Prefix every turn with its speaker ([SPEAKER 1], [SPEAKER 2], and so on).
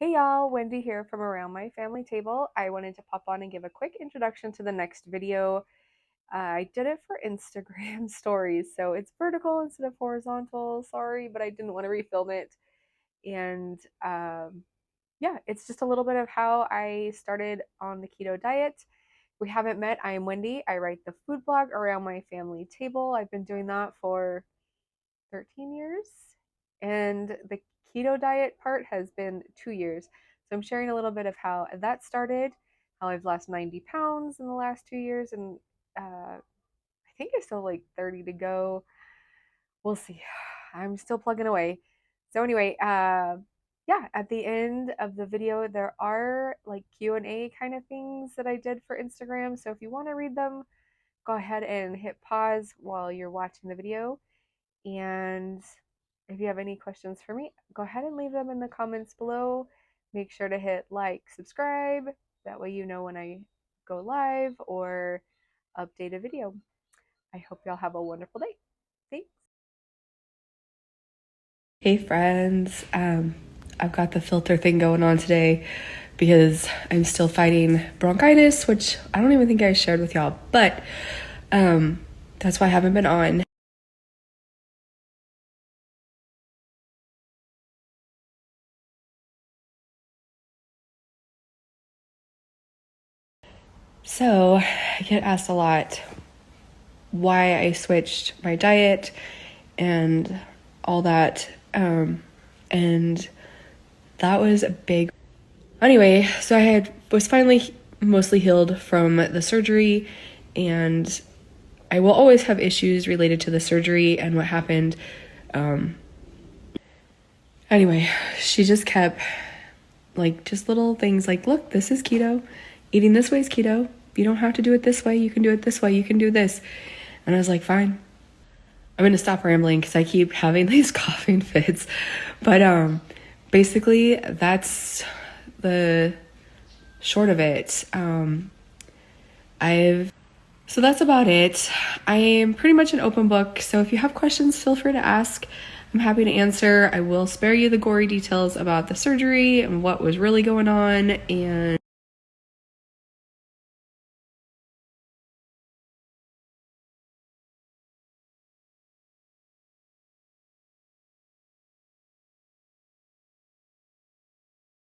[SPEAKER 1] Hey y'all, Wendy here from Around My Family Table. I wanted to pop on and give a quick introduction to the next video. I did it for Instagram stories, so it's vertical instead of horizontal. Sorry, but I didn't want to refilm it. And yeah, it's just a little bit of how I started on the keto diet. If we haven't met, I am Wendy. I write the food blog Around My Family Table. I've been doing that for 13 years. And the keto diet part has been 2 years. So I'm sharing a little bit of how that started, how I've lost 90 pounds in the last 2 years, and I think I still have like 30 to go. We'll see. I'm still plugging away. So anyway, yeah, at the end of the video, there are like Q&A kind of things that I did for Instagram. So if you want to read them, go ahead and hit pause while you're watching the video. And if you have any questions for me, go ahead and leave them in the comments below. Make sure to hit like, subscribe. That way you know when I go live or update a video. I hope y'all have a wonderful day. Thanks.
[SPEAKER 2] Hey friends, I've got the filter thing going on today because I'm still fighting bronchitis, which I don't even think I shared with y'all, but that's why I haven't been on. So I get asked a lot why I switched my diet and all that, and that was a big. Anyway, so was finally mostly healed from the surgery, and I will always have issues related to the surgery and what happened. Anyway, she just kept like just little things like, look, this is keto. Eating this way is keto. You don't have to do it this way. You can do it this way. You can do this. And I was like, fine. I'm going to stop rambling because I keep having these coughing fits. But basically, that's the short of it. So that's about it. I am pretty much an open book. So if you have questions, feel free to ask. I'm happy to answer. I will spare you the gory details about the surgery and what was really going on. And